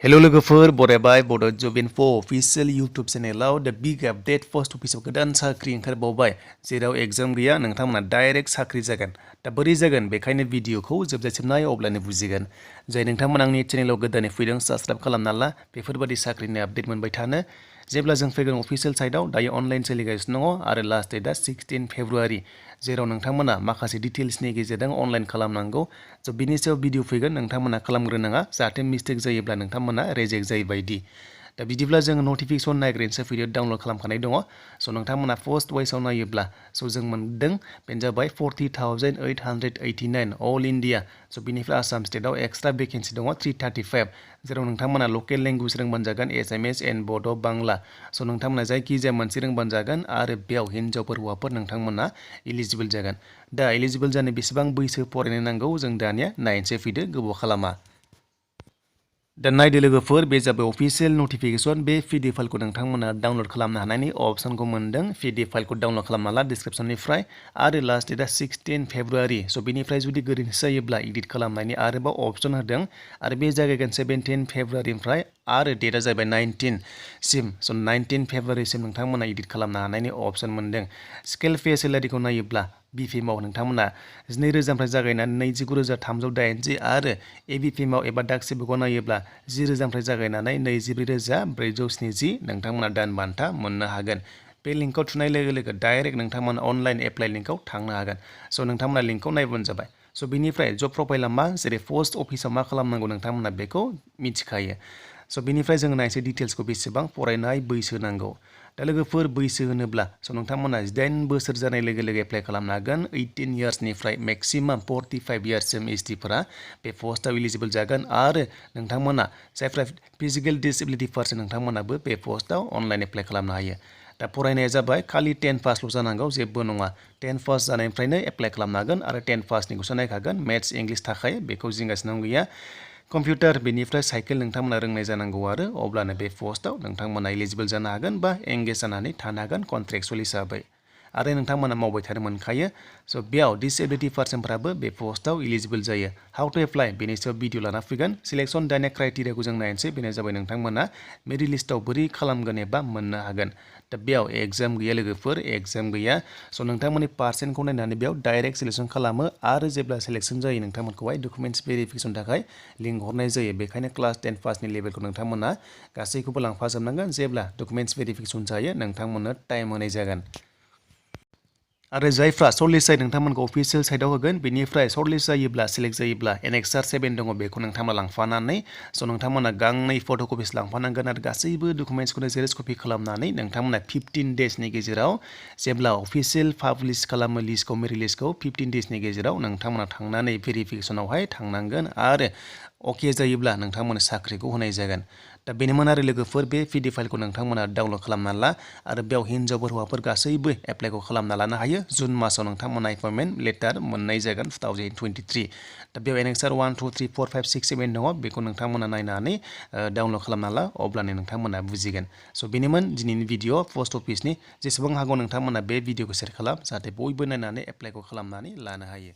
Hello लोगोफोर बरायबाय बड' जब info अफिशियेल YouTube चेनेलाव दा बिग आपडेट पोस्ट अफिसाव गोदान साख्रि ओंखारबावबाय जेराव एग्जाम गैया नोंथांमोना डाइरेक्ट साख्रि जागोन दा बोरै जागोन बेखायनो भिडिअखौ जोबजासिम नाय अब्लानो बुजिगोन जाय नोंथांमोना आंनि चेनेलाव गोदानै फैदों साबस्क्राइब खालामना ला बेफोरबायदि साख्रिनि आपडेट मोनबाय थानो जेब्ला जों फैगोन अफिशियेल साइटआव दायो अनलाइन सोलिगासिनो दङ आरो लास्ट डेटआ 16 फेब्रुवारि जेराव नोंथांमोना माखासे डिटेल्सनि गेजेरजों अनलाइन खालामनांगौ स' बिनि सायाव भिडिअ फैगोन नोंथांमोना खालामग्रोनाङा जाहाथे मिस्टेक जायोब्ला नोंथांमोना रेजेक्ट जायो बायदि दा बिदिब्ला जों नटिफिकेसन नायग्रोनोसै भिडिअ डाउनलड खालामखानाय दङ स' नोंथांमोना फर्स्ट वाइसआव नायोब्ला स' जों मोनदों बेनो जाबाय 40,889 अल इन्डिया स' बिनिफ्राय आसाम स्टेटआव एक्सट्रा भेकेन्सि दङ 335 जेराव नोंथांमोना लकेल लेंगुवेज रोंबानो जागोन एसामिस एन्ड बड' बांला स' नोंथांमोना जायखिजाया मोनसे रोंबानो जागोन आरो बेयाव हिन्जावफोर हौवाफोर नोंथांमोना इलिजिबल जागोन दा इलिजिबल जानो बेसेबां बैसो फरायनो नांगौ जों दानिया नायनोसै फैदो गोबाव खालामा दा नायदो लोगोफोर बे जाबाय अफिशियेल नटिफिकेसन बे पिडि फाइलखौ नोंथांमोना डाउनलड खालामनो हानायनि अपसनखौ मोनदों पिडि फाइलखौ डाउनलड खालामना ला डिसक्रिपसननिफ्राय आरो लास्ट डेटआ 16 फेब्रुवारि स' बिनिफ्राय जुदि गोरोन्थि जायोब्ला एडिट खालामनायनि आरोबाव अपसन होदों आरो बे जागायगोन 17 फेब्रुवारिनिफ्राय आरो डेटआ जाहैबाय 19 सिम स' 19 फेब्रुवारिसिम नोंथांमोना एडिट खालामनो हानायनि अपसन मोनदों स्केल पे सेलारिखौ नायोब्ला बिपिएमआव नोंथांमोना 12,000निफ्राय जागायनानै 29,380 आरो एबिपिएमआव एबा डाक्सिबुकआव नायोब्ला 10,000निफ्राय जागायनानै 24,470 नोंथांमोना दान बान्था मोननो हागोन बे लिंकआव थुनाय लोगो लोगो डाइरेक्ट नोंथांमोना अनलाइन एप्लाइ लिंकआव थांनो हागोन स' नोंथांमोना लिंकआव नायबानो जाबाय स' बिनिफ्राय जब प्रफाइला मा जेरै पोस्ट अफिसाव मा खालामनांगौ नोंथांमोना बेखौ मिथिखायो स' बिनिफ्राय जों नायसै डिटेल्सखौ बेसेबां फरायनाय बैसो नांगौ दा लोगोफोर बैसो होनोब्ला स' नोंथांमोना 18 बोसोर जानाय लोगो लोगो एप्लाइ खालामनो हागोन 18 इयार्सनिफ्राय मेक्सिमाम 45 इयार्ससिम एसटिफोरा बे पस्टआव इलिजिबल जागोन आरो नोंथांमोना जायफ्रा फिजिकेल डिसेबिलिटि पार्सन नोंथांमोनाबो बे पस्टआव अनलाइन एप्लाइ खालामनो हायो दा फरायनाया जाबाय खालि 10 पासल' जानांगौ जेबो नङा 10 पास जानायनिफ्रायनो एप्लाइ खालामनो हागोन आरो 10 पासनिखौसो नायखागोन मेथ्स इंलिश थाखायो बेखौ जिंगासिनांगौ गैया कम्पिउटार बेनिफ्राय साइकेल नोंथांमोना रोंनाय जानांगौ आरो अब्लानो बे पस्टआव नोंथांमोना इलिजिबल जानो हागोन बा एंगेज जानानै थानो हागोन कन्ट्रेक्चुअल हिसाबै आरो नोंथांमोना मावबाय थानो मोनखायो स' बेयाव डिसेबिलिटि पार्सनफ्राबो बे पस्टआव इलिजिबल जायो हाउ टु एप्लाइ बेनि सायाव भिडिअ लाना फैगोन सिलेक्सन दानिया क्राइटेरियाखौ जों नायनोसै बेनो जाबाय नोंथांमोना मेरिट लिस्टआव बोरै खालामगोन एबा मोननो हागोन दा बेयाव एग्जाम गैया लोगोफोर एग्जाम गैया स' नोंथांमोननि पार्सेन्टखौ नायनानै बेयाव डाइरेक्ट सिलेक्सन खालामो आरो जेब्ला सिलेक्सन जायो नोंथांमोनखौहाय डकुमेन्टस भेरिफिकेसन थाखाय लिंक हरनाय जायो बेखायनो क्लास 10 पासनि लेभेलखौ नोंथांमोना गासैखौबो लांफाजोबनांगोन जेब्ला डकुमेन्टस भेरिफिकेसन जायो नोंथांमोननो टाइम होनाय जागोन आरो जायफ्रा सर्टलिस्ट जायो नोंथांमोनखौ अफिशियेल साइटआव होगोन बेनिफ्राय सर्टलिस्ट जायोब्ला सेलेक्ट जायोब्ला एनेक्सार 7 दङ बेखौ नोंथांमोना लांफानानै स' नोंथांमोना गांनै फट' कपिस लांफानांगोन आरो गासैबो डकुमेन्टसखौनो जेरक्स कपि खालामनानै नोंथांमोना 15 डेजनि गेजेराव जेब्ला अफिशियेल पाब्लिश खालामो लिस्टखौ मेरिट लिस्टखौ 15 डेजनि गेजेराव नोंथांमोना थांनानै भेरिफिकेसनावहाय थांनांगोन आरो अके जायोब्ला नोंथांमोना साख्रिखौ होनाय जागोन दा बेनोमोन आरो लोगोफोर बे पिडि फाइलखौ नोंथांमोना डाउनलड खालामना ला आरो बेयाव हिन्जावफोर हौवाफोर गासैबो एप्लाइखौ खालामना लानो हायो जुन मासाव नोंथांमोना एपइन्टमेन्ट लेटार मोननाय जागोन 2023 दा बेयाव एनेक्सार 1 2 3 4 5 6 7 दङ बेखौ नोंथांमोना नायनानै डाउनलड खालामना ला अब्लानो नोंथांमोना बुजिगोन स' बेनोमोन दिनैनि भिडिअ पस्ट अफिसनि जेसेबां हागौ नोंथांमोना बे भिडिअखौ शेयार खालाम जाहाथे बयबो नायनानै एप्लाइखौ खालामनानै लानो हायो